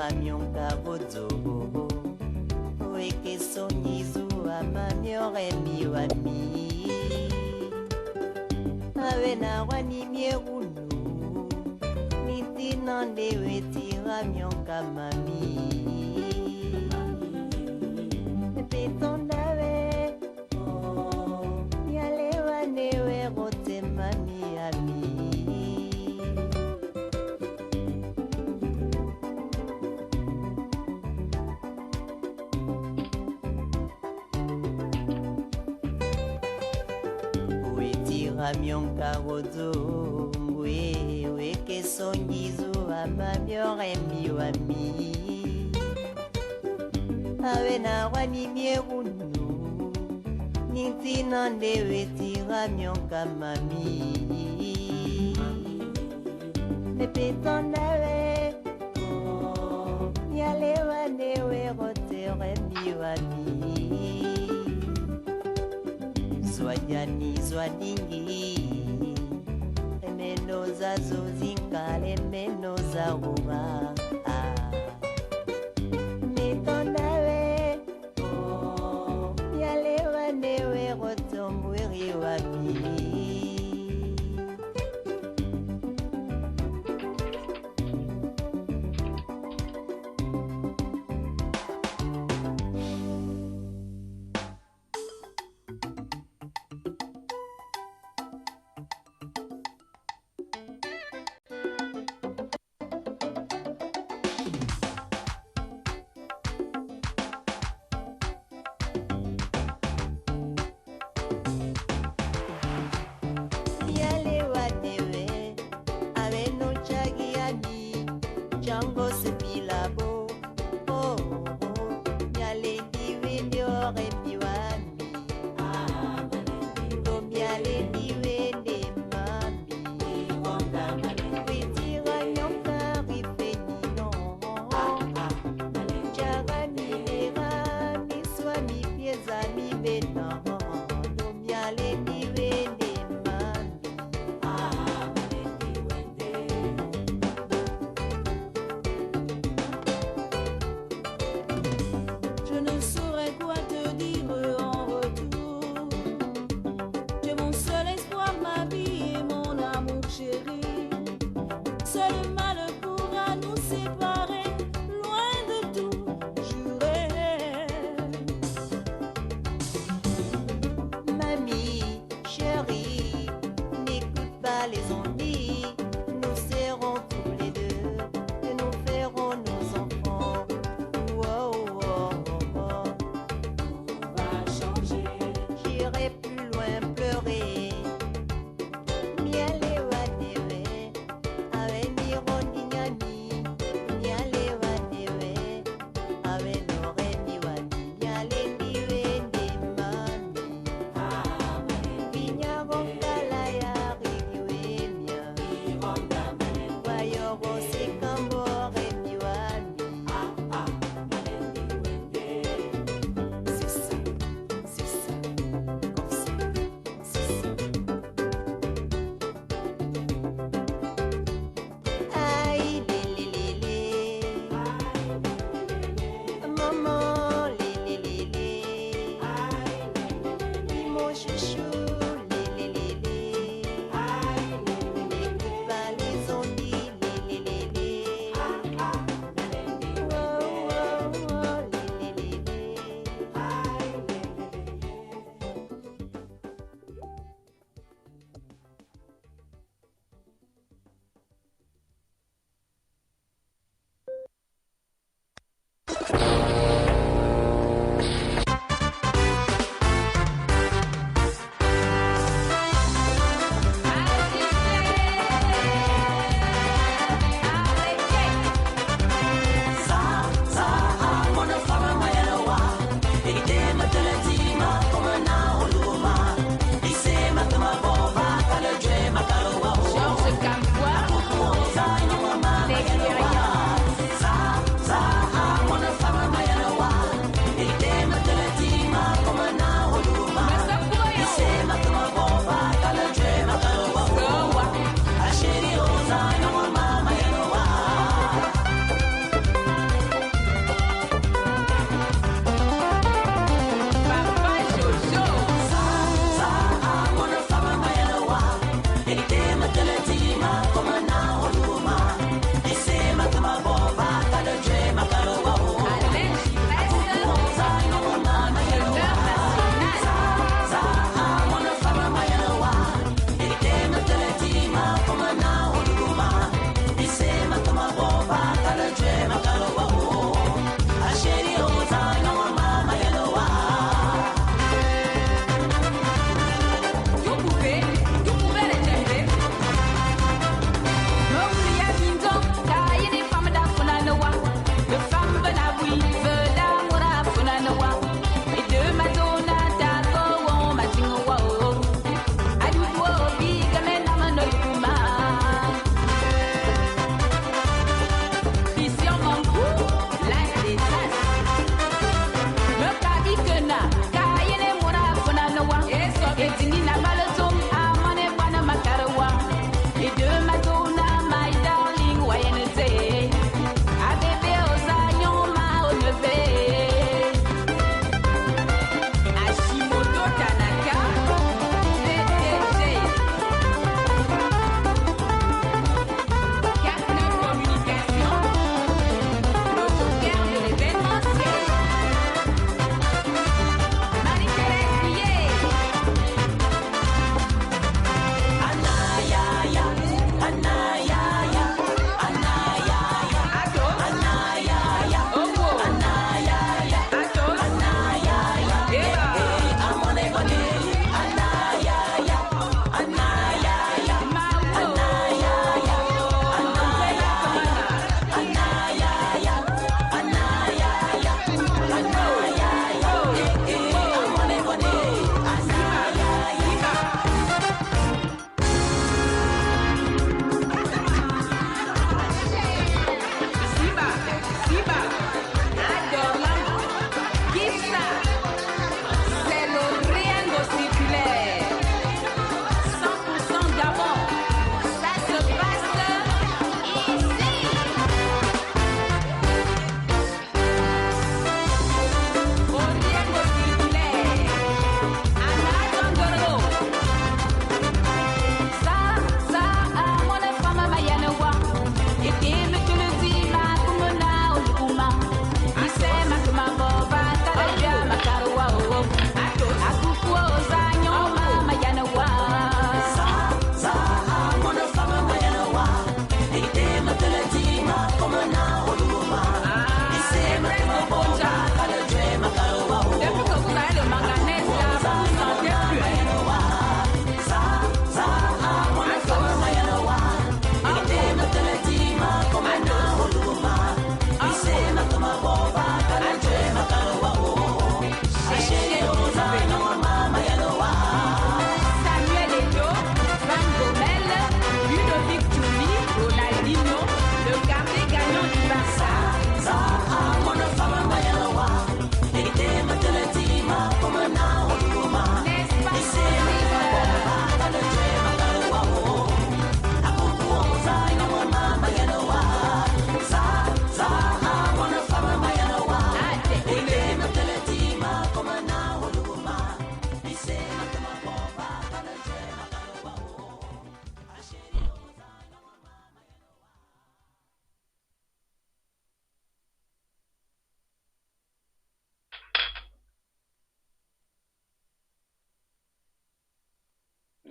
ramyonka bozo weke sonyizu amamyore miwami awe na wani mierunu nitinande weti ramyonka mami petondawe yalewa newe rote mami ami ramyonka rozo mbwe weke sonyizu amamyore miwami awe na wani mierunu nitinande weti ramyonka mami nepetondawe yalewa newe rotere miwami Zwanyani zwaningi Emeno za zozinkale emeno za ruba Metondawe Yalewa newe rotombwiri wami Django sepilabo oh miale diwe ndiore miwami oh miale diwe nde mami witira nyonka rifenino jarani lera miswa mipieza mibena oh miale diwe nde les ennuis, nous serrons tous les deux et nous ferons nos enfants. Oh, oh, oh, oh. Tout va changer, j'irai plus loin pleurer. Miale wanewe, avenir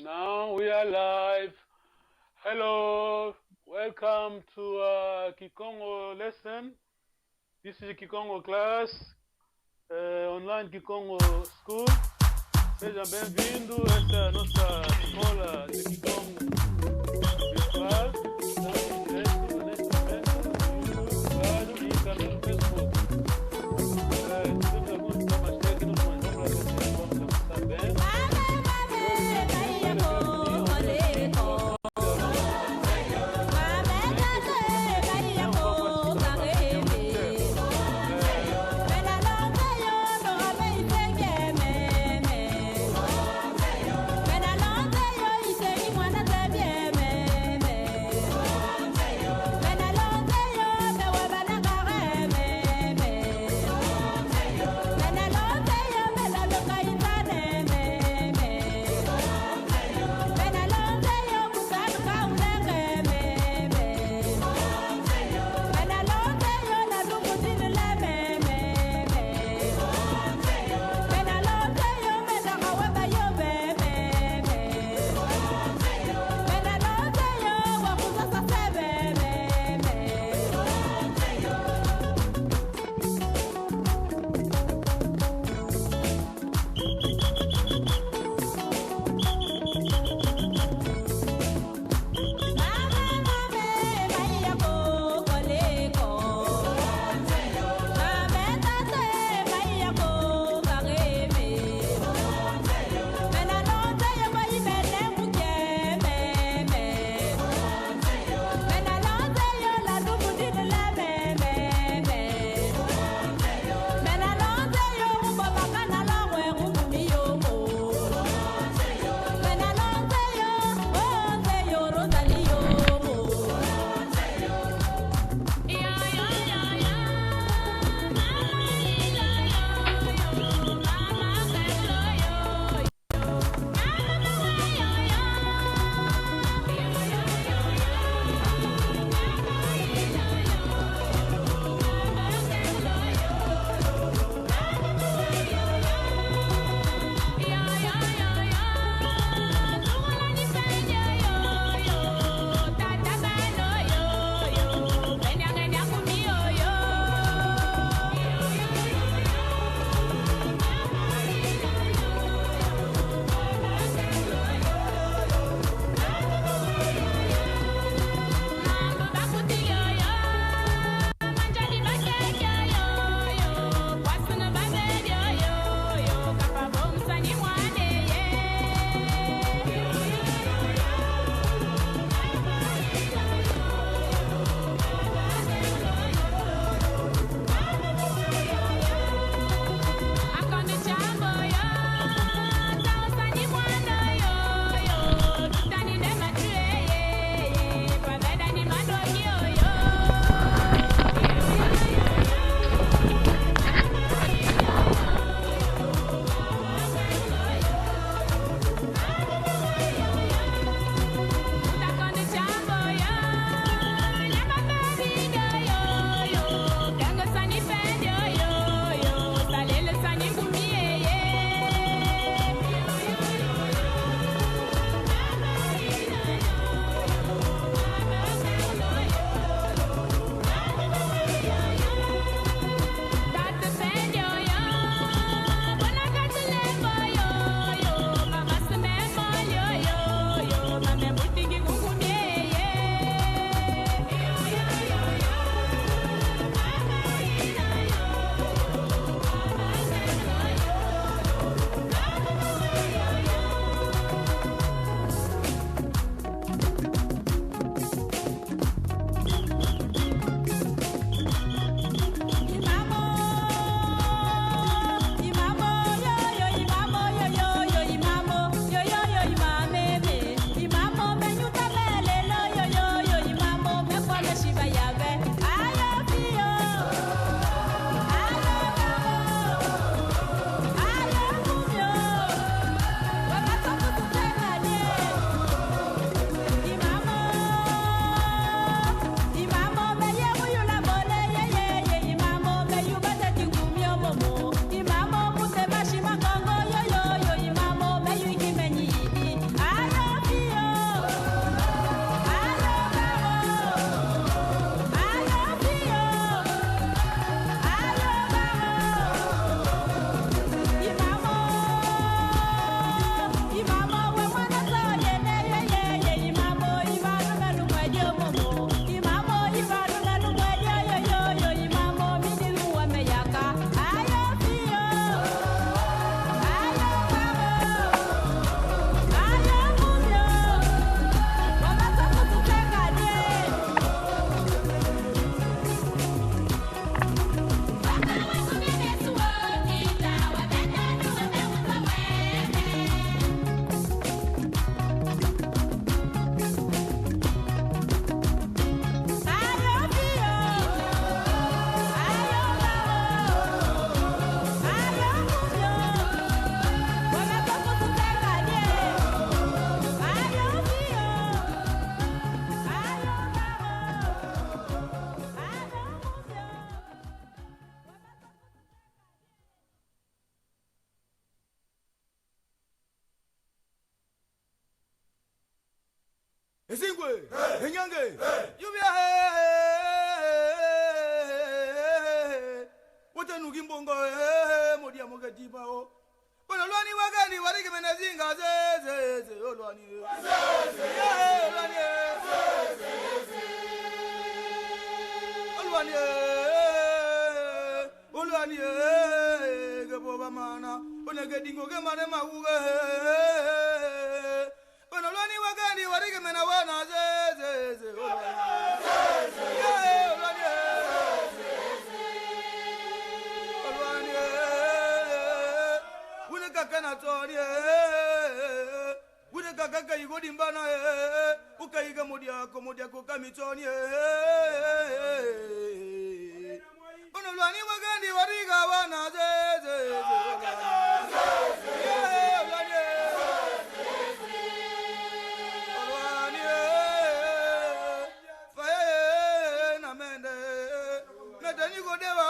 Now we are live. Hello, welcome to Kikongo lesson. This is Kikongo class, online Kikongo school. Seja bem-vindo a esta nossa escola de Kikongo virtual. Estamos em direto neste momento no YouTube, e também no Facebook. Temos alguns problemas técnicos, mas vamos lá ver se vamos avançar bem. Esingwe, enyange, yubia wote nukimbongo modia mogadiba o. Bono lwani wagani warike menazinga zeze olwani. Olwani. Olwani. Olwani geboba mana, bonege dingo ge mane mauge. Bono lwani wagani warike menawana zeze olwani. Kana tori bude kaka igodi mbana ukaiga modia ko kamitoni ono lwani wagandi wariga wana zeze fae na mende natani godewa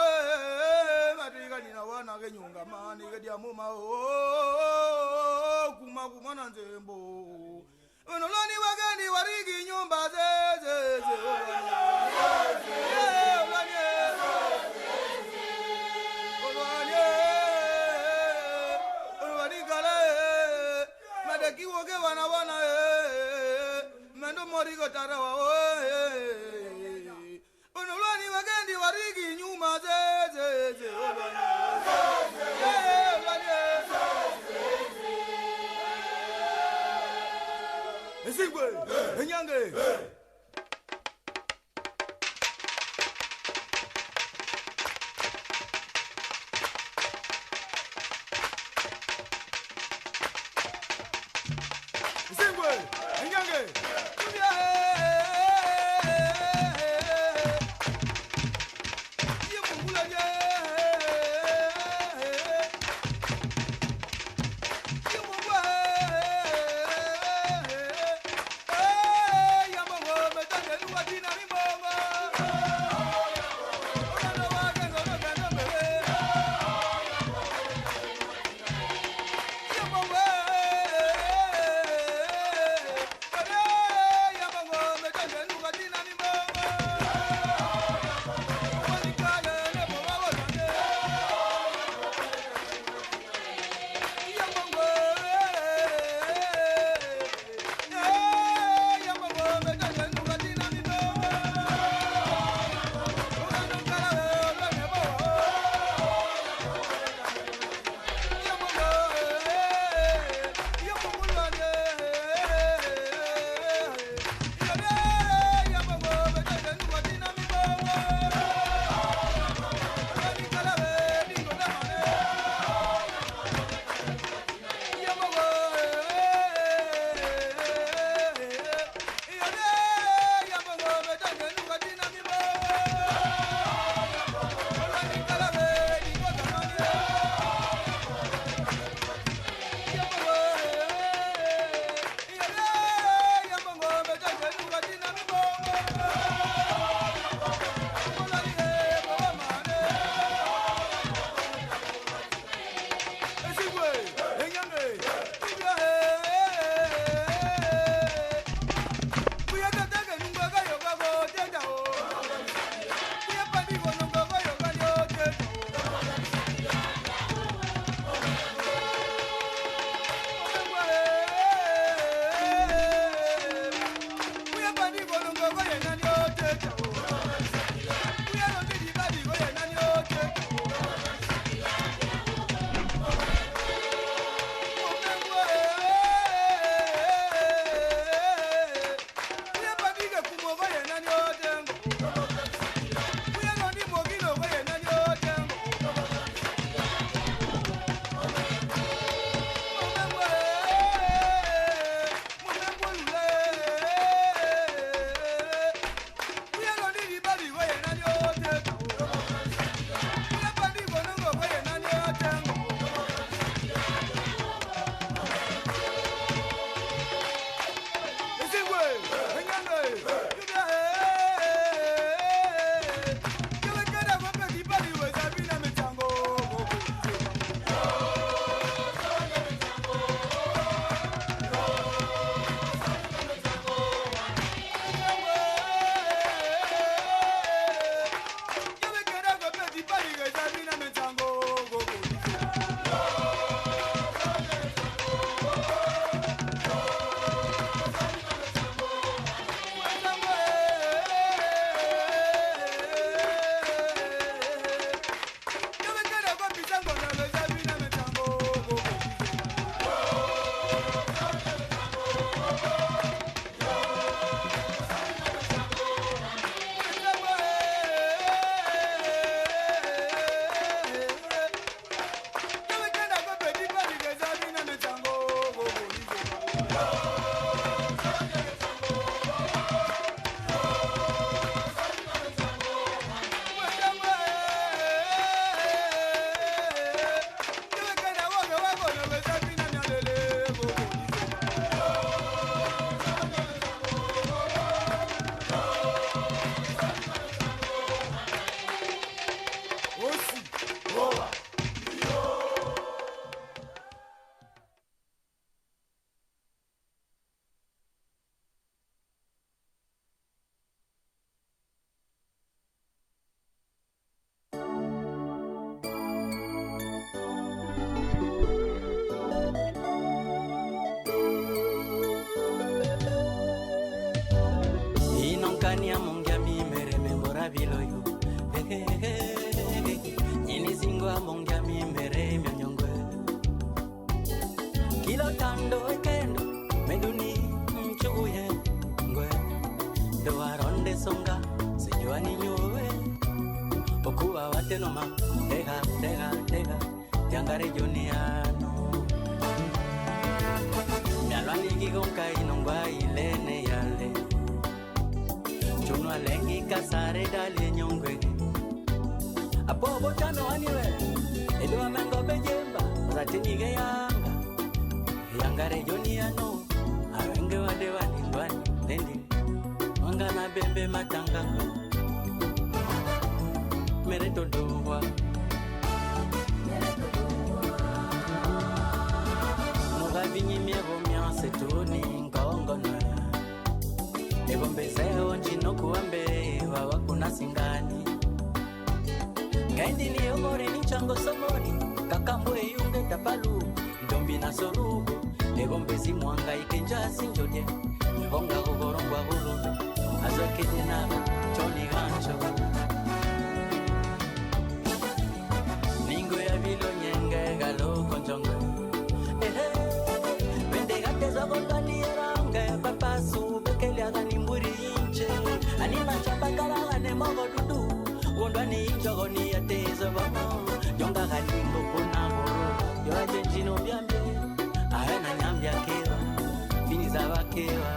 matriga nina wana genyunga mani gedia muma kuma na nzembo ono lwani wagandi warigi nyumba zeze kiwoge wana mendo morigo tarawa ono lwani wagandi warigi nyuma zeze Esingwe, enyange. Esingwe, enyange. Inongania mongia mi mere memora biloyo. Ini singwa mongia mi mere myonyongwe. Kilo tando ekendo meduni mchuye ngwe. Doa ronde songa sejuani nyowe. Okuwa watenoma tega Yangare juniano. Mialwani kigonka inongwa ilene yale. Chunwa lengi kasare dali nyongwe. Apo botano aniwe. Edwa mango bejemba. Zatini ge yanga. Yangare juniano. Awenge wadewa nindwani. Lendi. Wangana bembe matanga. Mereto dowa. Vinyi mievo mianse tuni ngongonwe. Evo mbezeo njino kuambe wawa kuna singani. Gaindi ni omore ni chango somori. Kakambwe yunge tapalu. Ndombi na sorugo. Evo mbezi mwanga ikenja sinjode. Honga ugorongwa hulube. Azo kidinaga choni gancho. Ningo ya vilo nyenge galo konjongwe. Zagotani range papasu bekeli agani mburi inche anima chapakala ane mogo dudu wondani injogoni yatezo bamo jonga galimbo kuna goro yo ajenjino byambe ahena nyambya kewa fini za bakewa.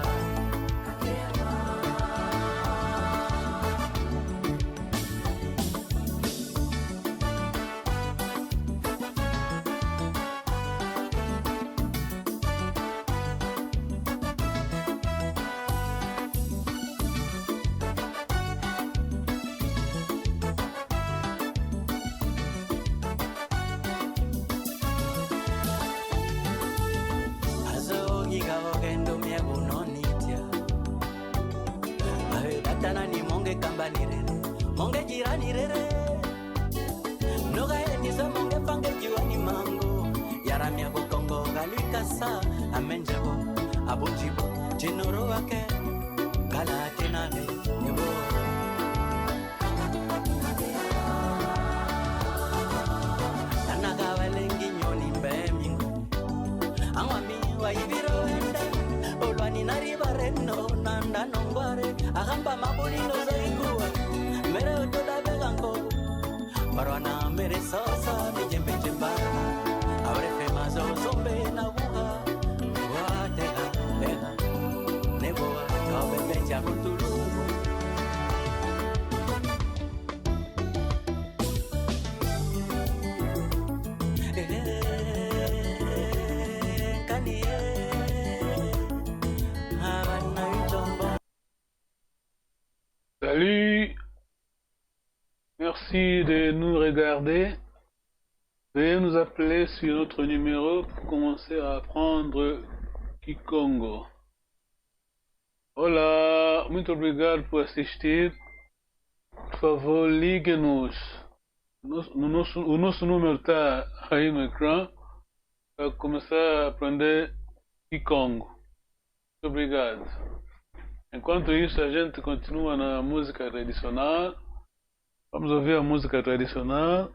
Monge jirani rere Noga etizo monge pange juani mango Yaramia kukongo galikasa Amenjabo, abujibo Jinoro wake Kala tiname Nebo Nanaga walengi nyoni mbe mingo Angwami wa ibiro ende Olwani nariba reno Nanda nongware Agamba mabulino zaikuwa Mere utoda begango Marwana mere sosa Mijembe jemba Aure femazo sombe na wuha Wa tega Neboa Kaube beja kutulu Salut, merci de nous regarder. Veuillez nous appeler sur notre numéro pour commencer à apprendre Kikongo. Olá, muito obrigado por assistir. Por favor, ligue-nos o nosso número está aí no ecrã para começar a aprender Kikongo. Muito obrigado. Enquanto isso, a gente continua na música tradicional. Vamos ouvir a música traditionnelle.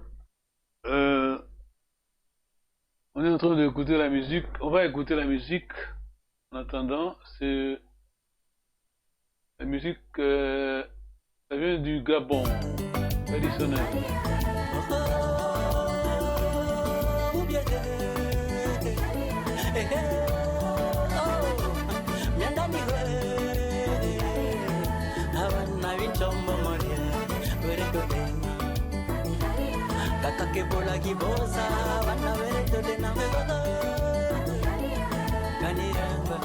On est en train d'écouter la musique. On va écouter la musique. En attendant, c'est la musique. Ça vient du Gabon traditionnel. Kakake bola kibosa bana bereto de na megodo kaniranga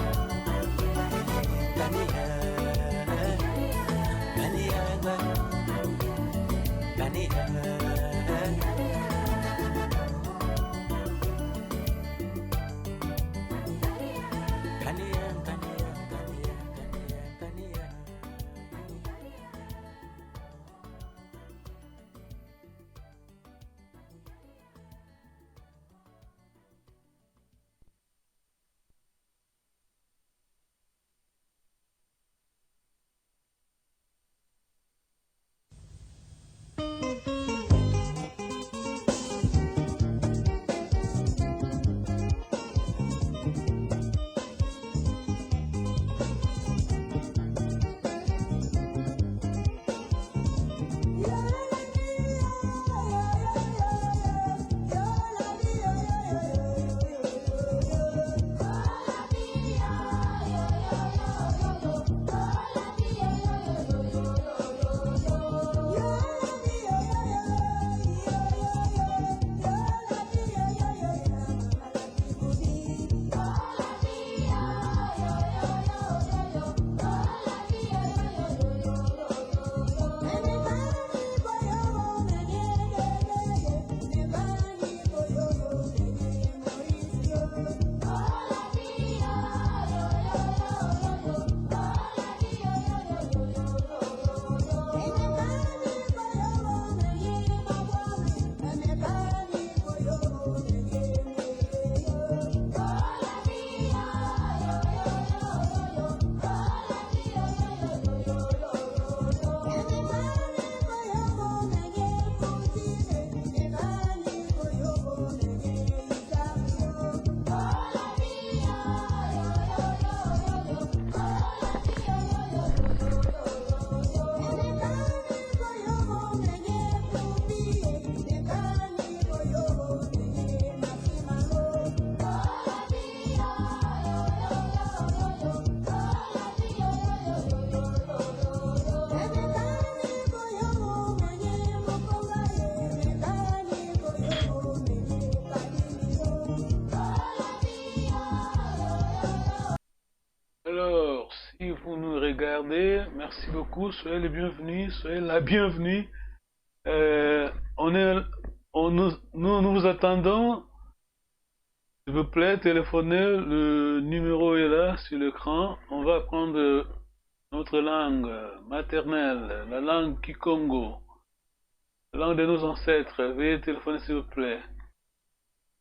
regardez, merci beaucoup, soyez les bienvenus, soyez la bienvenue. Nous vous attendons. S'il vous plaît, téléphonez, le numéro est là sur l'écran. On va apprendre notre langue maternelle, la langue Kikongo, la langue de nos ancêtres. Veuillez téléphoner s'il vous plaît.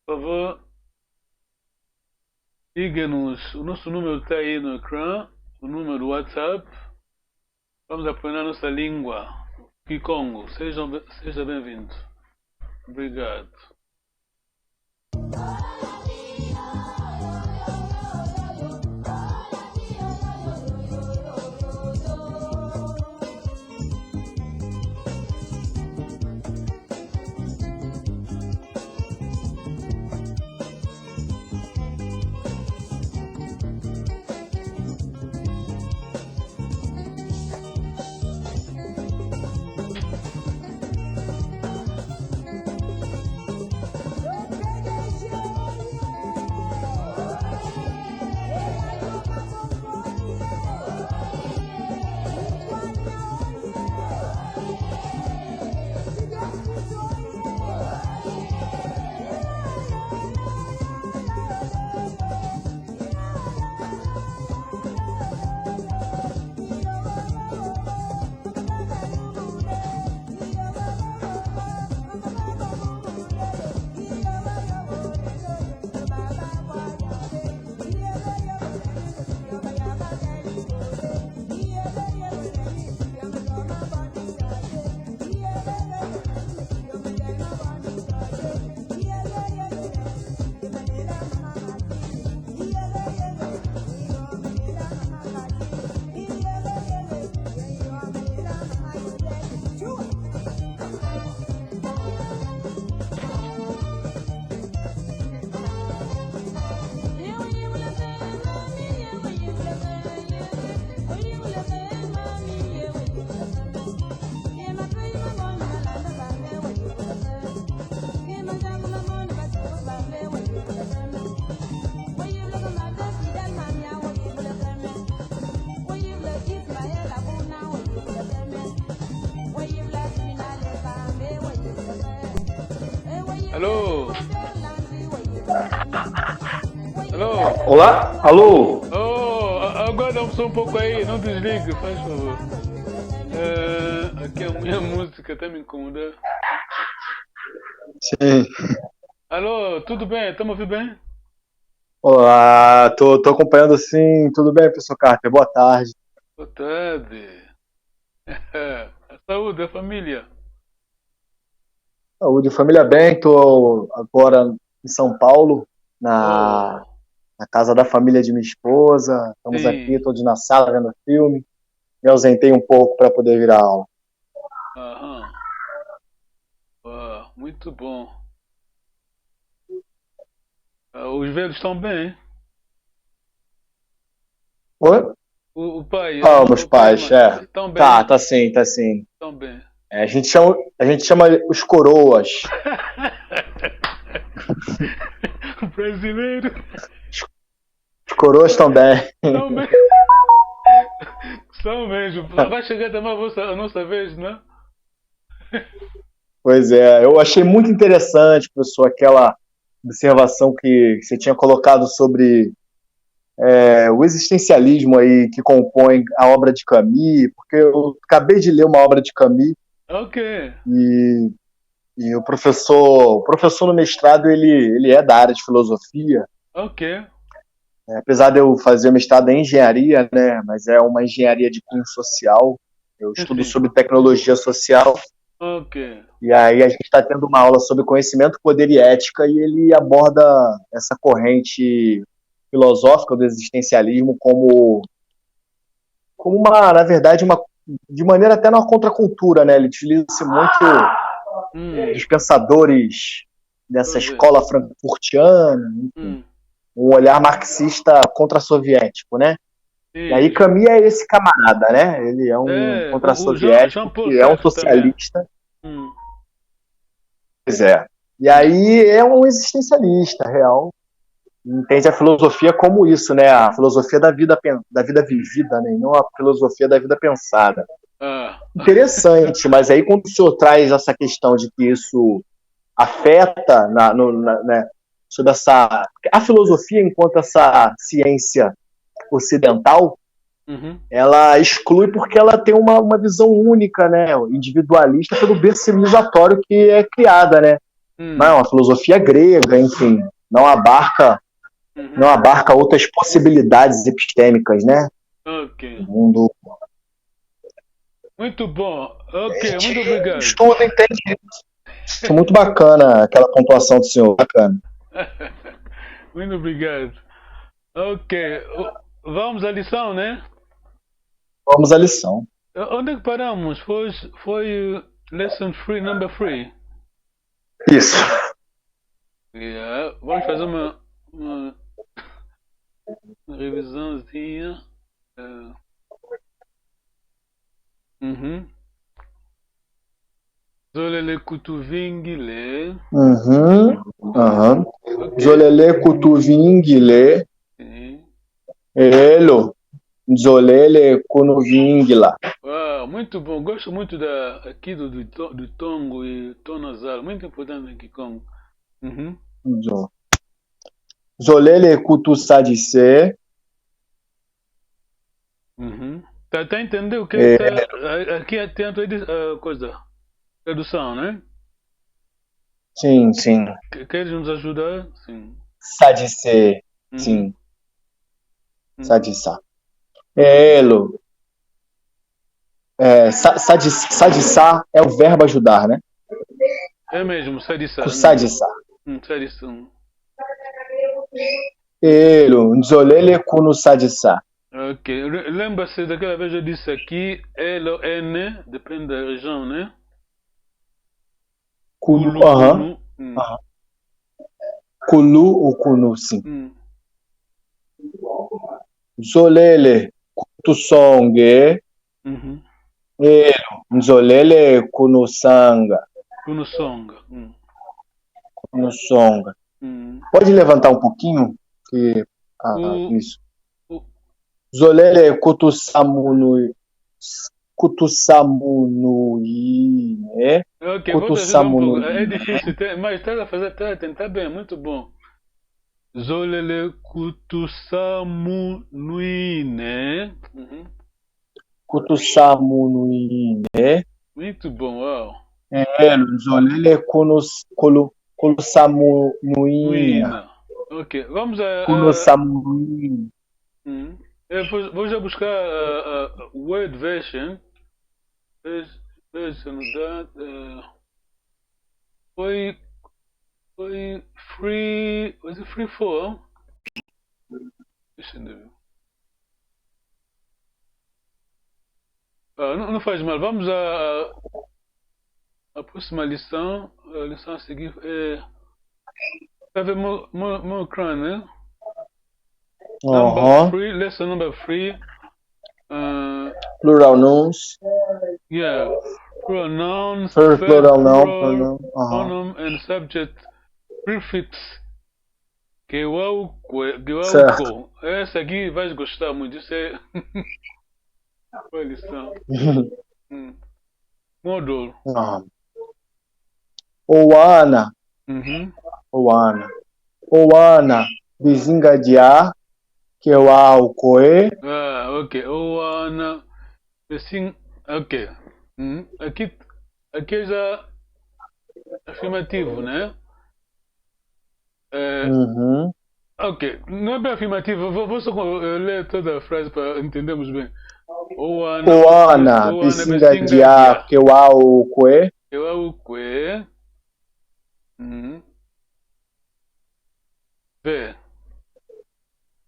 Por favor, ligue-nos. O nosso número está aí no ecrã, o número do WhatsApp. Vamos aprender a nossa língua, Kikongo. Seja bem-vindo. Obrigado. Alô? Alô? Olá? Alô? Oh, aguarda só um pouco aí, não desligue, faz favor. Aqui a minha música tá me incomodando. Sim. Alô, tudo bem? Tá me ouvindo bem? Olá, tô acompanhando sim. Tudo bem, professor Carter? Boa tarde. Boa tarde. A saúde, a família. Saúde, família bem. Tô agora em São Paulo, na Oh, casa da família de minha esposa. Estamos aqui, sim. todos na sala vendo filme. Me ausentei um pouco para poder vir à aula. Aham. Muito bom. Os velhos estão bem? Oi? O pai, Meus o pai e a pais, mãe, é. estão bem? Tá sim, tá sim. Estão bem. É, a gente chama os coroas. Brasileiro. Os coroas também. Estão bem. Estão mesmo. Vai chegar também a nossa vez, né? Pois é, eu achei muito interessante, professor, aquela observação que você tinha colocado sobre o existencialismo aí que compõe a obra de Camus, porque eu acabei de ler uma obra de Camus Ok. e, e o professor no mestrado ele é da área de filosofia, Ok. apesar de eu fazer o mestrado em engenharia, né, mas é uma engenharia de cunho social, eu estudo Enfim. sobre tecnologia social. Ok. E aí a gente está tendo uma aula sobre conhecimento, poder e ética, e ele aborda essa corrente filosófica do existencialismo como na verdade, de maneira até na contracultura, né? Ele utiliza-se muito dos pensadores dessa Pois é. escola frankfurtiana, Hum. um olhar marxista contra-soviético, né? E aí Isso. Camus é esse camarada, né? Ele é um O Jean contra-soviético Paul que é um Sartre também. socialista. Hum. Pois é. E aí é um existencialista real. Entende a filosofia como isso, né? A filosofia da vida vivida, né? E não a filosofia da vida pensada. Ah. Interessante, mas aí quando o senhor traz essa questão de que isso afeta né, sobre a filosofia enquanto essa ciência ocidental, Uhum. ela exclui porque ela tem uma visão única, né? Individualista pelo berço civilizatório que é criada, né? Não, a filosofia grega, enfim, não abarca outras possibilidades epistêmicas, né? Ok. O mundo Muito bom. Ok, muito obrigado. estuda, entende isso. Muito bacana aquela pontuação do senhor, bacana. Muito obrigado. Ok. Vamos à lição, né? Vamos à lição. Onde é que paramos? Foi lesson 3, number 3. Isso. Yeah. Vamos fazer uma revisãozinha. Zolele kutuvingile. Okay. Zolele kutuvingile. Sim. Elo. Zolele kunuvingila. Muito bom. Gosto muito aqui do tongo e tom nasal. Muito importante aqui, Congo. Zolele kutusadise. Tá entendendo o que aqui tem a coisa, tradução, né? Sim, sim. Queres nos ajudar? Sim. Sadise. Sim. Sadisa. Elo. Sadissar é o verbo ajudar, né? É mesmo, sadissar. Kusadissar. Sadissar. Elo. Nzolele kunu sadissar. Ok. Lembra-se daquela vez eu disse aqui, L ou N, depende da região, né? Kulu. Kulu ou kunu, sim. Nzolele kutusonge. Elo. Nzolele kunusanga. Kunusonga. Kunusonga. Pode levantar um pouquinho? Isso. Zolele kutusamunu. Kutusamunui, né? Ok, vou te ajudar um pouco. É Kutusamunui. difícil, mas tá a tentar bem, muito bom. Zolele kutusamui, né? Kutusamunui, né? Muito bom, uau. Zolele Kulusamunuina. Nuina. Ok, vamos a Kulusamunuina. eu vou já buscar a word version. Version that foi free. Was it free for? Deixa eu ver. Não faz mal. Vamos a próxima lição. A lição a seguir é. Tá vendo meu crânio, né? Number free. Lesson number 3. Plural nouns. Yeah. Pronouns. First plural noun. Pronoun and subject prefix. Gewauko. Certo. Essa aqui vai gostar muito. Isso é. Qual é a lição? Módulo. Oana. Oana. Bizingadia. Kewaukoe. Ok. Oana. Assim. Ok. Aqui já afirmativo, né? Ok, não é bem afirmativo, vou só ler toda a frase para entendermos bem. Oana, bisingadia, kewaukoe. Kewaukoe.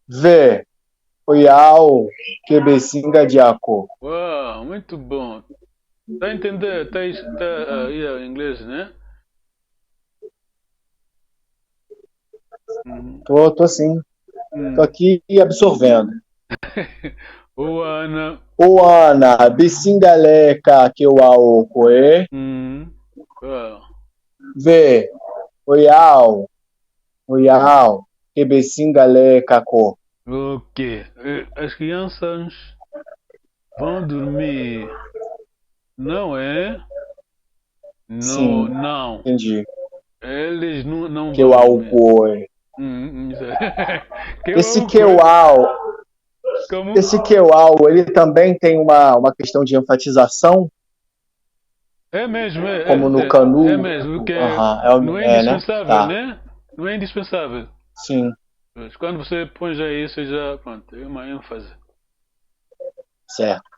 Vê. Oyao, kebesingadiako. Uau, muito bom. Tá a entender? Tá aí em inglês, né? Tô sim. Tô aqui absorvendo. Oana, bisingaleka kewaukoe. Vê. Oyao, kebesingaleka ko. Ok. As crianças vão dormir. Não é? Sim, não. entendi. Eles não Kewaukoe. Esse kewau, ele também tem uma questão de enfatização? É mesmo, como no canu. É mesmo, porque não é indispensável, né? Não é indispensável. Sim. Quando você põe já isso, já pronto, é uma ênfase. Certo.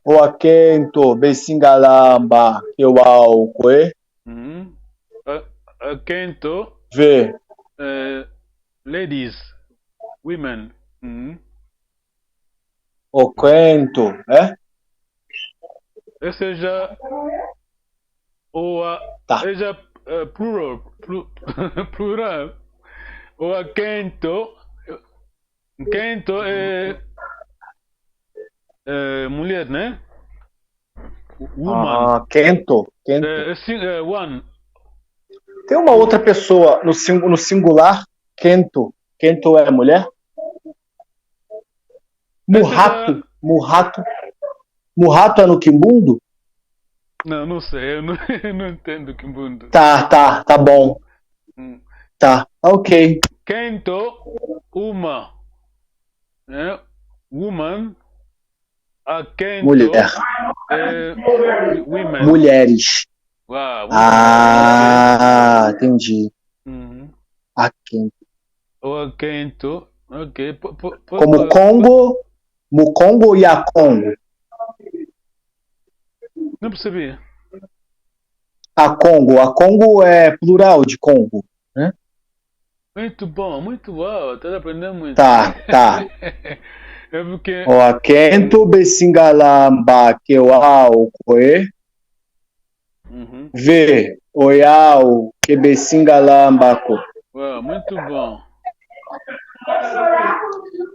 O akento besingalamba kewaukoe. Akento. Vê. Ladies, women. O quento, é? Esse é já é já plural. O akento é mulher, né? Woman. Kento. One. Tem uma outra pessoa no singular, Kento. Kento é mulher? Murrato. Murrato é no Quimbundo? Não sei, eu não entendo Quimbundo. Tá bom. Tá, ok. Kento, uma. Né? Woman. Akento. Mulher. Women. Mulheres. Uau, entendi. Akento. O Akento. Ok. Como Congo, Mukongo e Akongo. Não percebi. A Congo é plural de Congo, né? Muito bom, muito uau, tá aprendendo muito. Tá. É porque... O Akento besingalamba kewaukoe. Vê. Oyao kebesingalambako. Uau, muito bom.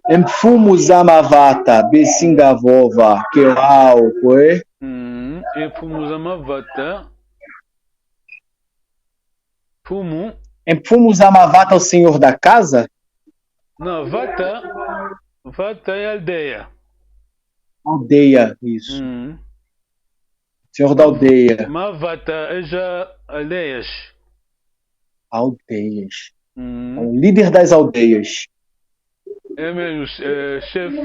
Mfumu zamavata besingavova kewaukoe. Mfumu zamavata. Mfumu zamavata é o senhor da casa? Não, Vata é aldeia. Aldeia, isso. Senhor da aldeia. Mavata é já aldeias. Aldeias. É o líder das aldeias. É mesmo, chefe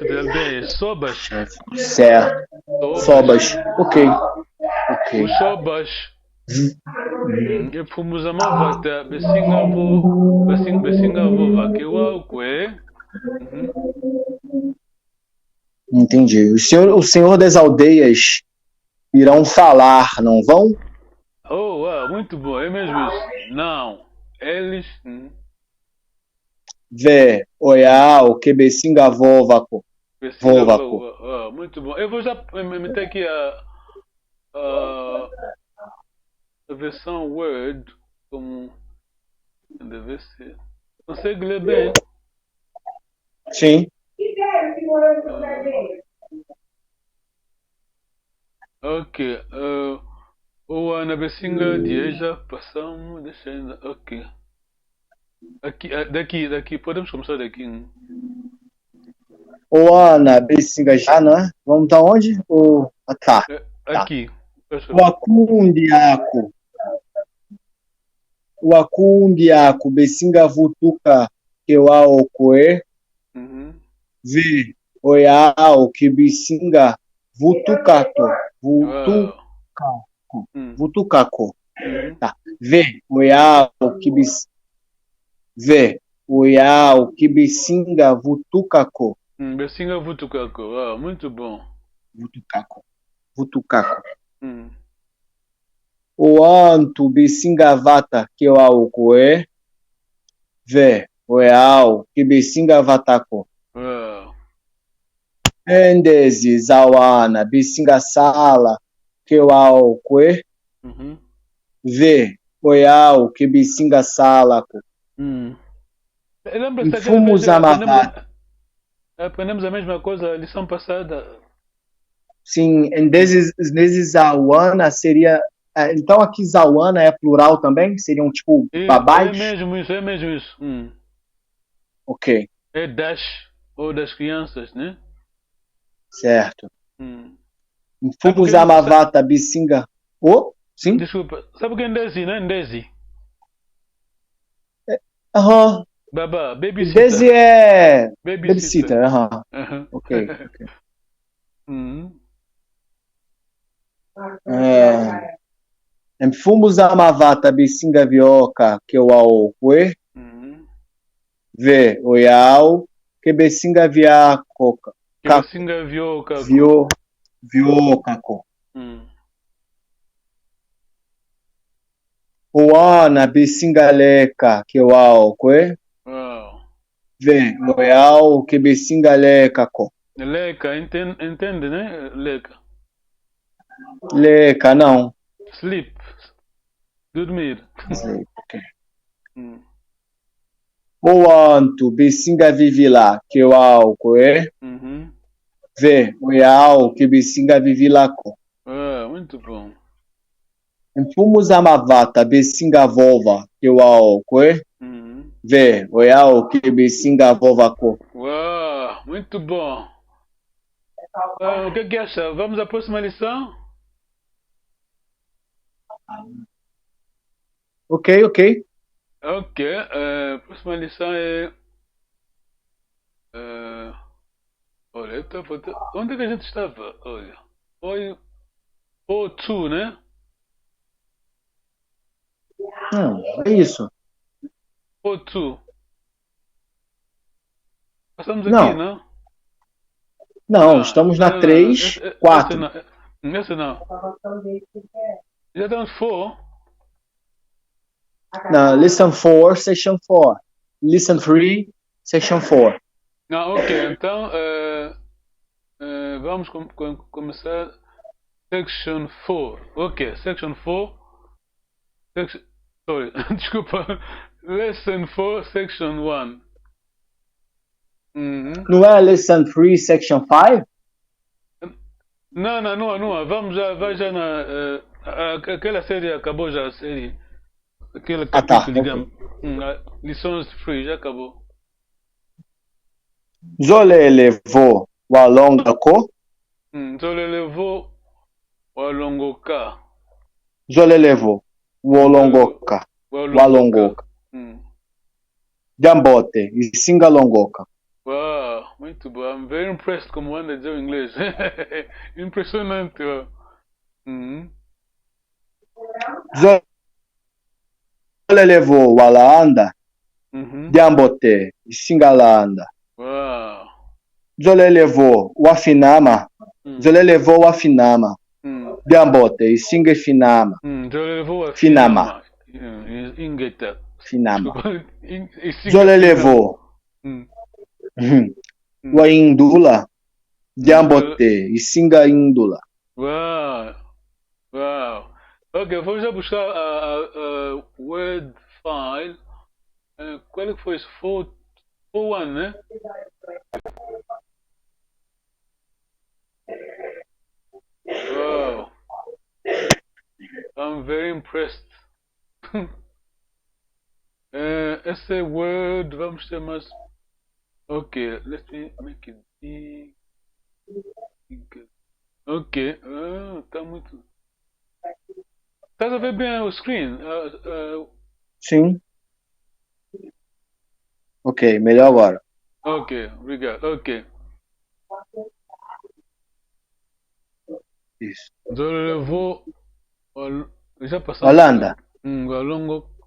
de aldeias. Sobas. Certo. Sobas. Ok. Os sobas. E fomos a Mavata, Besingavo, Vaquewa, Kwe. Entendi. O senhor das aldeias irão falar, não vão? Oh, muito bom, é mesmo isso. Não, eles. Vê, Oial, Quebecinga Vovaco. Muito bom. Eu vou já meter aqui a versão Word como deve ser. Consegue ler bem? Sim. Ok. O Ana Bessinga de já passamos, deixando. Ok. Aqui, daqui, podemos começar daqui. Ô, Ana, Bessinga já, né? Vamos tá onde? Tá. Aqui. O Acundiaco. O Acundiaco, Bessinga Vutuca, Keuaocoe. V, Oial, Quebecinga Vutucato. Vutucaco. Tá. V, Oial, Quebecinga. V, Oial, Quebecinga Vutucaco. Bessinga Vutucaco, muito bom. Vutucaco. O Anto, Bessinga Vata, Keuaocoe. V, Oial, Quebecinga Vataco. Endezi, Zawana, Bessinga Sala, Keuaocoe. V, Oial, Quebecinga Salaco. Fomos a Mavata. Aprendemos a mesma coisa na lição passada. Sim, Endezi, Zawana seria. Então aqui Zawana é plural também? Seriam tipo babás? É mesmo isso. Ok. É das ou das crianças, né? Certo. Fomos a Mavata, Bessinga. Sim? Desculpa, sabe o que é Ndezi, né? Ndezi. Aham. Babá, babysitter. Ndezi é babysitter, Ok. Fomos a Mavata, Bessinga Vioca, Keuaocoe. V, Oial, Quebecinga Viacoca. Quebecinga Vioca. Viocaco. Oana, Bessinga Leca, Keuaocoe. V, Oial, Quebecinga Lecaco. Leca, entende, né? Leca. Leca, não. Sleep. Dormir. Sleep, ok. Oanto, Bessinga Vivila, Keuaocoe. V, Oial, Quebecinga Vivilaco. Muito bom. Fomos a Mavata, Bessinga Vova, Keuaocoe. V, Oial, Quebecinga Vovaco. Muito bom. O que acha? Vamos à próxima lição? Ok. Ok. A próxima lição é. Olha, onde é que a gente estava? Olha. Foi O2, né? É isso. O2. Passamos aqui, não? Não, estamos na 3, 4. Essa não. Já estamos 4. Não, Listen 4, Section 4. Listen 3, Section 4. Ok, então vamos começar Section 4. Ok, Section 4. Sorry, desculpa. Lesson 4, Section 1. Não é Lesson 3, Section 5? Não. Vai já na. Aquela série acabou já, a série. Aquele capítulo, digamos. Lições free, já acabou. Zolele, vou. Walonga ko. Zolelevo walongoka. Zolelevo. Wolongoka. Walongoka. Diambote. Isingalongoka. Wow, muito bom. I'm very impressed como anda a dizer o inglês. Impressionante. Ó. Zolelevo walaanda. Diambote. Isingalanda. Wow. Zolelevo wafinama. Zolelevo wafinama. Diambote. Isingefinama. Zolelevo Finama. Ingeta. Finama. Zolelevo. Waindula. Diambote. Isingaindula. Wow. Wow. Ok, vamos já buscar a word file. Qual é que foi isso? 4.1, né? Wow. I'm very impressed. Esse word, vamos ter mais. Ok, let me make it big. Ok, tá muito. Estás a ver bem o screen? Sim. Ok, melhor agora. Ok, obrigado. Ok. Isso. Zolelevo. Já passamos. Walanda.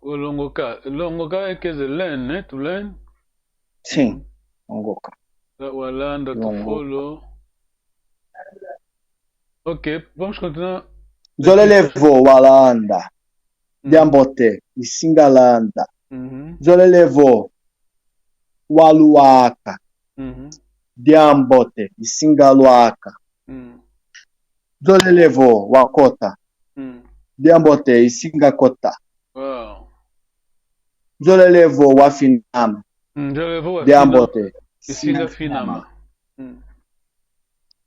Walongoka. Longoka quer dizer learn, né? To learn. Sim. Longoka. Walanda, to follow. Ok, vamos continuar. Zolelevo walanda. Diambote. Isingalanda. Zolelevo waluaka. Diambote. Isingaluaka. Zolelevo wakota. Diambote. Isingakota. Wow. Zolelevo wafinama. Diambote. Isingafinama.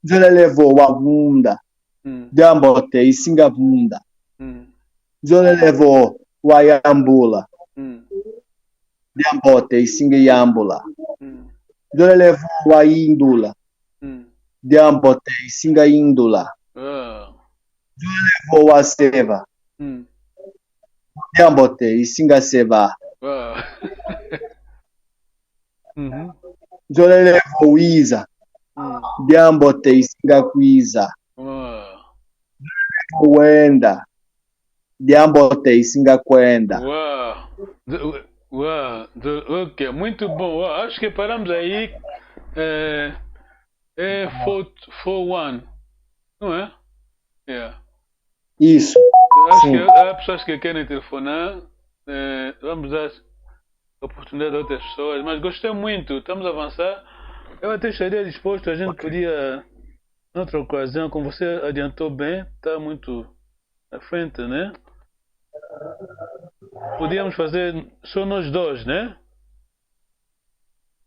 Zolelevo wabunda. Diambote. Isingabunda. Zolelevo wayambula. Diambote. Isingayambula. Zolelevo waindula. Diambote. Isingayindula. Zolelevo waseva. Diambote. Isingaseva. Wow. Zolelevo wiza. Diambote. Isingakuiza. Wow. Wenda. Diambote. Isingakwenda. Wow. Uau, ok, muito bom. Uau, acho que paramos aí. É 4.1, não é? Yeah. Isso. Acho Sim. que há pessoas que querem telefonar. Vamos dar oportunidade a outras pessoas, mas gostei muito. Estamos a avançar. Eu até estaria disposto, a gente podia, em outra ocasião, como você adiantou bem, está muito à frente, né? Podíamos fazer só nós dois, né?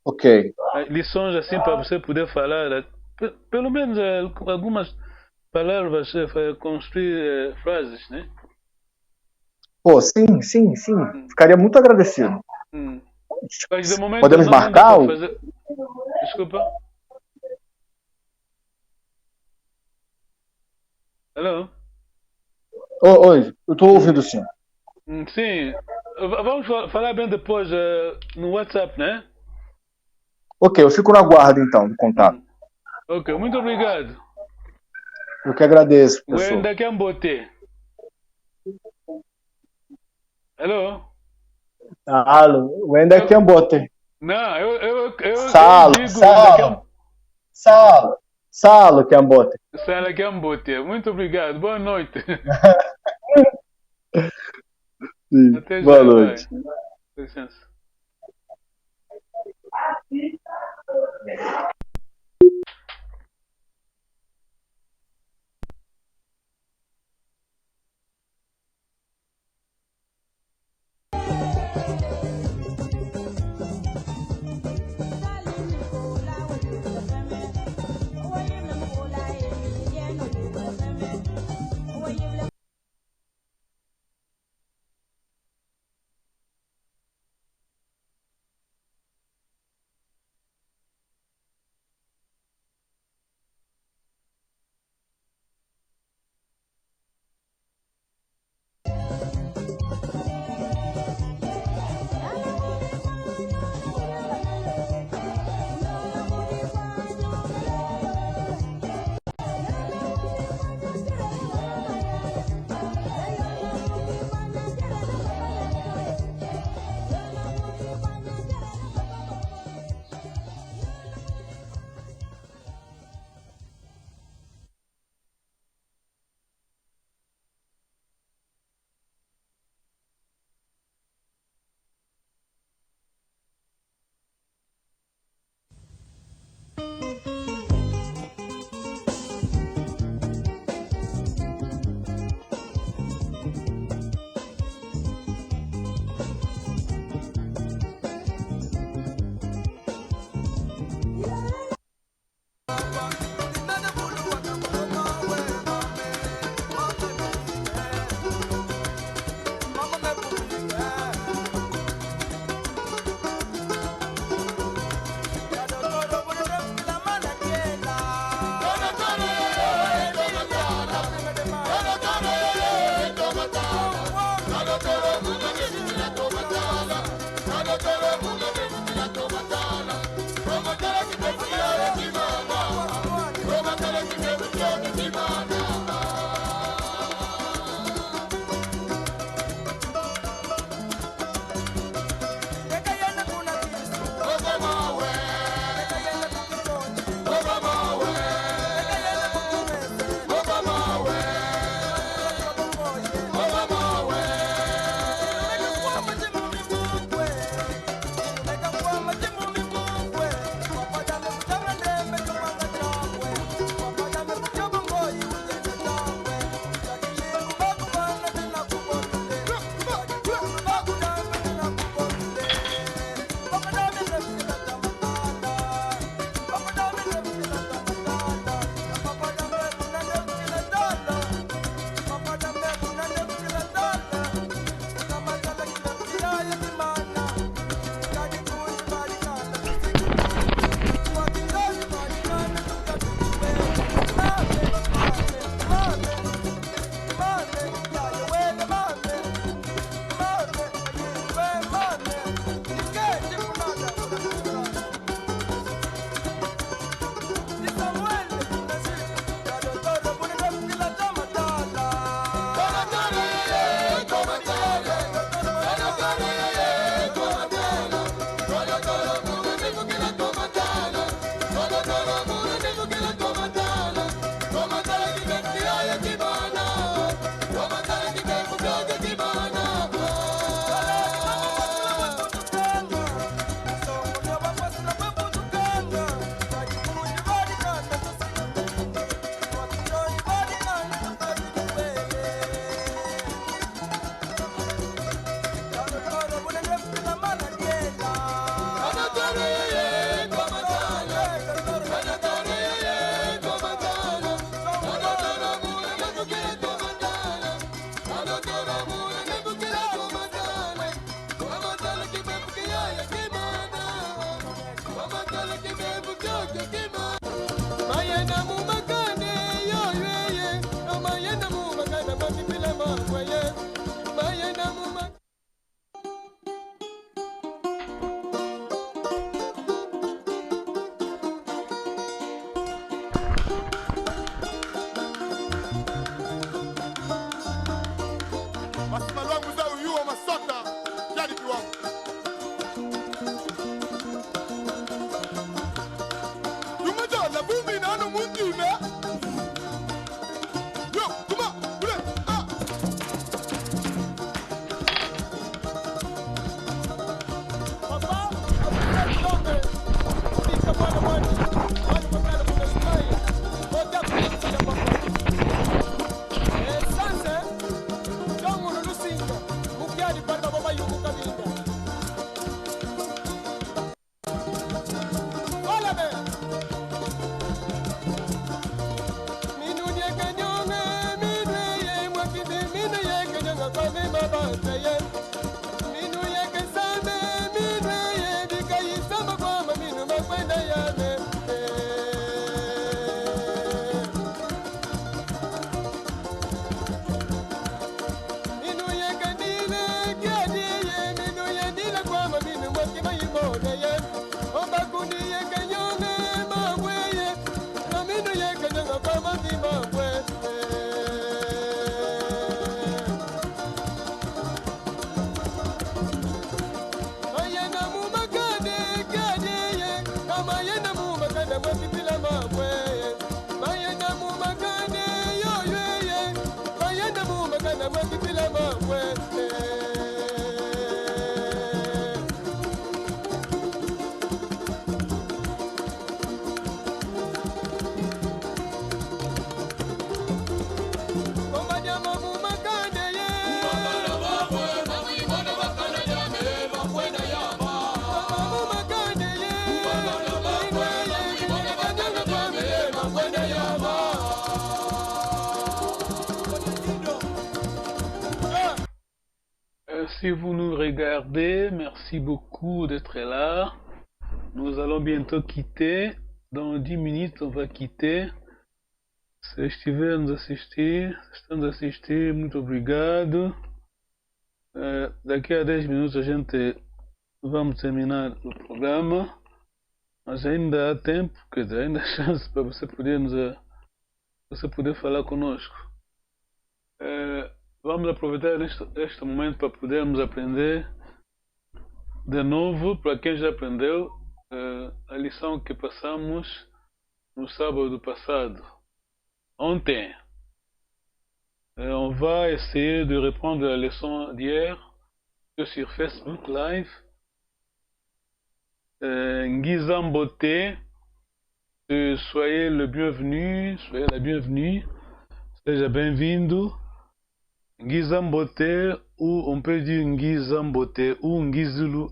Ok. Lições assim para você poder falar, pelo menos algumas palavras, construir frases, né? Pô, sim. Ficaria muito agradecido. Mas de momento Podemos não dá marcar para o... fazer... Desculpa. Alô? Oi, eu tô ouvindo sim. Sim. Vamos falar bem depois no WhatsApp, né? Ok, eu fico na guarda então do contato. Ok, muito obrigado. Eu que agradeço, pessoal. Wenda Kambote. Alô? Alô, o Enda Kambote. Não, eu Salo, digo Salo Kambote. Sala Kambote. Muito obrigado. Boa noite. Até Boa já, noite. vai. Com licença. Si vous nous regardez, merci beaucoup d'être là. Nous allons bientôt quitter. Dans 10 minutes, on va quitter. Se estiver nos assistir, estão a assistir, muito obrigado. Daqui a 10 minutos a gente vamos terminar o programa, mas ainda há tempo, quer dizer, ainda há chance para você poder falar conosco. Vamos aproveitar este momento para podermos aprender de novo, para quem já aprendeu, a lição que passamos no sábado passado. Ontem, on va essayer de reprendre la leçon d'hier sur Facebook Live. Ngizambote, soyez le bienvenu, soyez la bienvenue, seja bem-vindo. Ngizambote, ou on peut dire Ngizambote, ou Ngizulu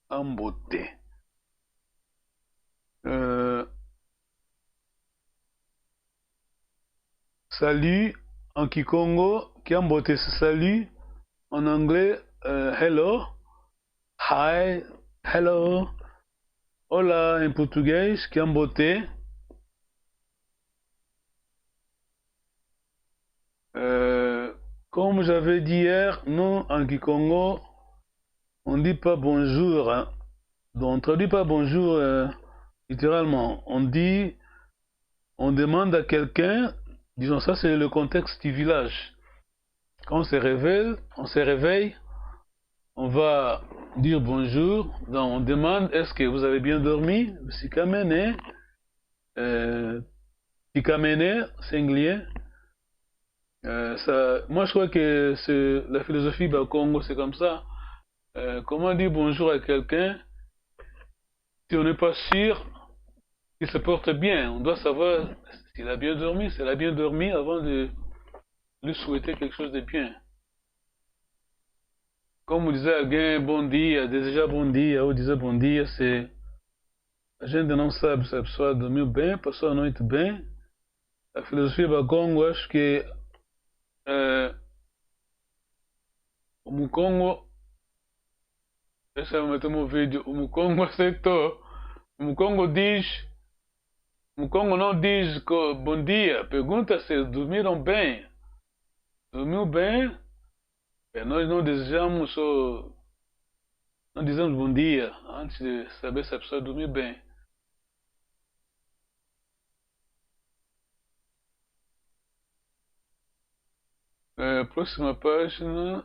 Ambote. Salut en Kikongo, Kiambote c'est salut. En anglais, hello, hi, hello. Hola en portugais, Kiambote. Comme j'avais dit hier, nous en Kikongo, on dit pas bonjour. Hein. Donc on traduit pas bonjour littéralement. On demande à quelqu'un, disons ça c'est le contexte du village. Quand on se réveille, on va dire bonjour. Donc on demande est-ce que vous avez bien dormi? Sikamene, Sikamene, singulier. Moi je crois que c'est la philosophie du Congo, c'est comme ça. Comment dire bonjour à quelqu'un si on n'est pas sûr qu'il se porte bien? On doit savoir s'il a bien dormi, s'il a bien dormi avant de lui souhaiter quelque chose de bien. Comme on disait alguém bom dia, desejar bom dia ou dizer bom dia, c'est a gente não sabe se a pessoa dormiu bem, passou a noite bem. A filosofia do Congo, acho que o Mukongo, esse é o meu vídeo, o Mukongo aceitou. O Mukongo não diz bom dia, pergunta se dormiram bem. Dormiu bem? Nós não desejamos, não dizemos bom dia antes de saber se a pessoa dormiu bem. Próxima página.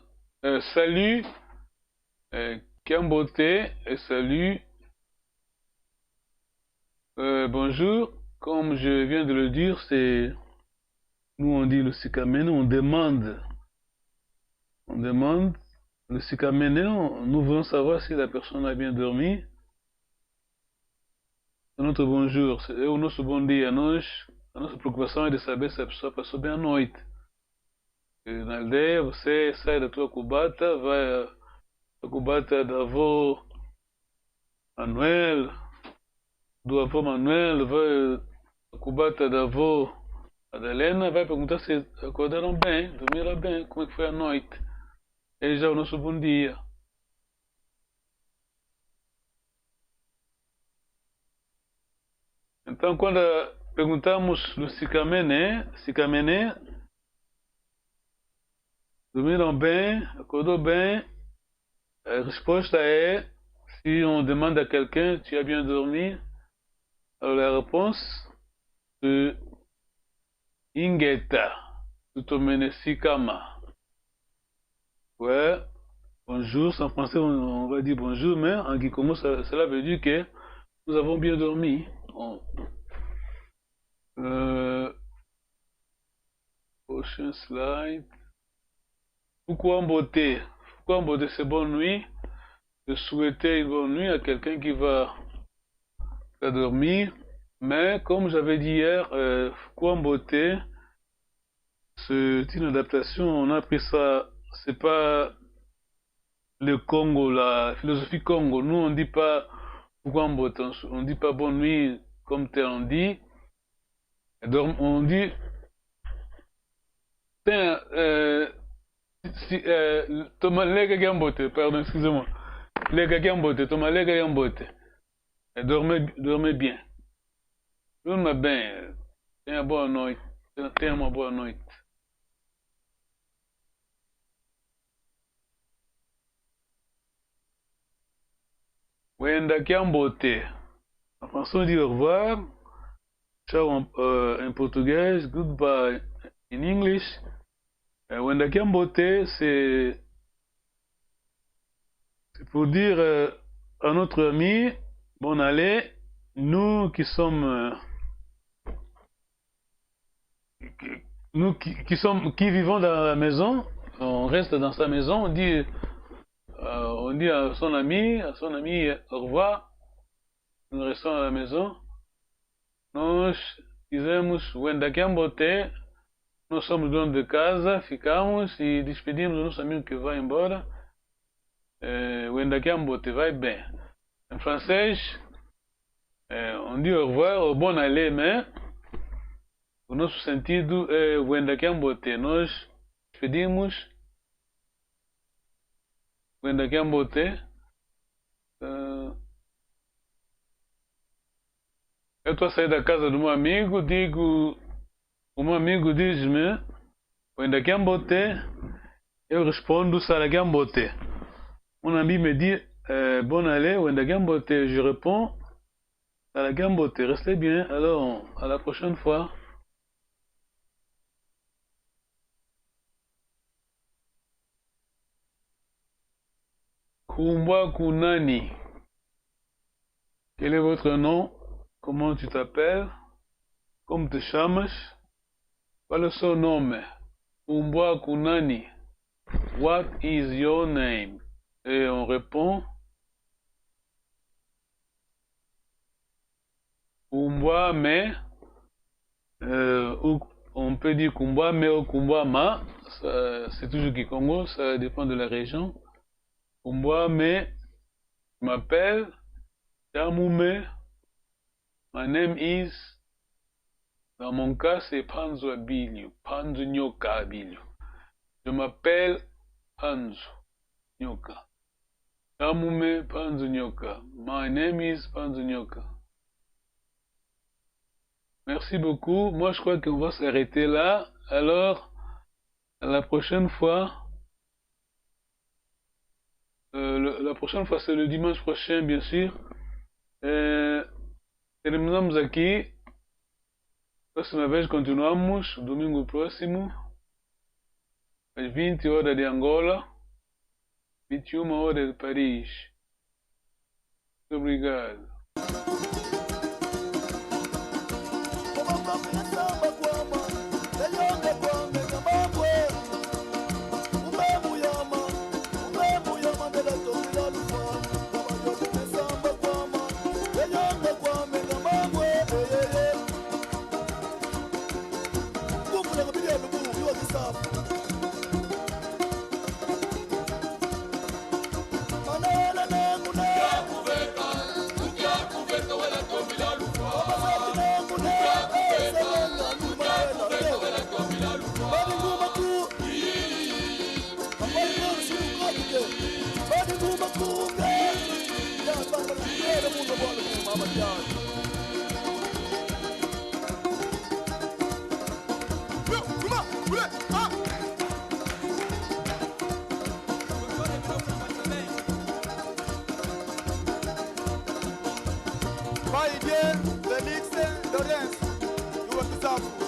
Salut, Kiambote, et salut. Bonjour, comme je viens de le dire, c'est nous on dit le sikamene, on demande le sikamene, nous voulons savoir si la personne a bien dormi. C'est notre bonjour, c'est o nosso bom dia. A nossa preocupação é de saber se a pessoa passou bem a noite. Na aldeia você sai da tua cubata, vai à cubata da avó Manuel, do avô Manuel, vai à cubata da avó Madalena, vai perguntar se acordaram bem, dormiram bem, como é que foi a noite. Esse já é o nosso bom dia. Então quando perguntamos do Sikamene, dormiram bem, acordou bem, a resposta é, si on demande à quelqu'un, tu as bien dormi, alors la réponse, c'est Ingeta, Tutomene Sikama. Ouais, bonjour, en français on va dire bonjour, mais en Kikongo cela veut dire que nous avons bien dormi. Prochain slide. Pourquoi beauté, c'est bonne nuit. De souhaiter une bonne nuit à quelqu'un qui va dormir. Mais comme j'avais dit hier, beauté, c'est une adaptation. On a pris ça, c'est pas le Congo, la philosophie Congo. Nous on dit pas beauté, on dit pas bonne nuit comme tel on dit. On dit Thomas Lega Gambote, pardon, excusez-moi. Lega Gambote, Thomas Lega Gambote. Dormez bien. Dormez bien. Tenha boa noite. Tenha uma boa noite. Wenda Kiambote. En français, on dit au revoir. Ciao en portugais. Goodbye in English. Wenda Kiambote, c'est pour dire à notre ami, bon allez, nous qui sommes qui vivons dans la maison, on reste dans sa maison, on dit à son ami au revoir, nous restons à la maison. Nós dizemos Wenda Kiambote, nós somos donos de casa, ficamos e despedimos o nosso amigo que vai embora. Wenda Kiambote, vai bem. Em francês, on dit au revoir, au bon aller, mais o nosso sentido é Wenda Kiambote. Nós despedimos Wenda Kiambote. Eu estou a sair da casa do meu amigo, o meu amigo diz-me Wenda Kiambote, eu respondo Sala Kiambote. Mon ami me dit bon allez, Wenda Kiambote, je réponds Sala Kiambote, restez bien, alors à la prochaine fois. Kumbwa Kunani. Quel est votre nom? Comment tu t'appelles? Como te chamas? Qual é o seu nome? Kumbwa Kunani. What is your name? Et on répond Kumbwa me. Ou on peut dire Kumbwa me ou Kumbwa ma. C'est toujours Kikongo, ça dépend de la région. Kumbwa me. Je m'appelle Yamume. My name is. Dans mon cas, c'est Panzo Abilio. Panzo Nyoka Abilio. Je m'appelle Panzo Nyoka. Yamume Panzo Nyoka. My name is Panzo Nyoka. Merci beaucoup. Moi, je crois qu'on va s'arrêter là. Alors, à la prochaine fois. La prochaine fois, c'est le dimanche prochain, bien sûr. Terminamos aqui. Próxima vez continuamos. Domingo próximo. Às 20 horas de Angola. 21 horas de Paris. Muito obrigado. Vai bien, Félix Lorenz, you want to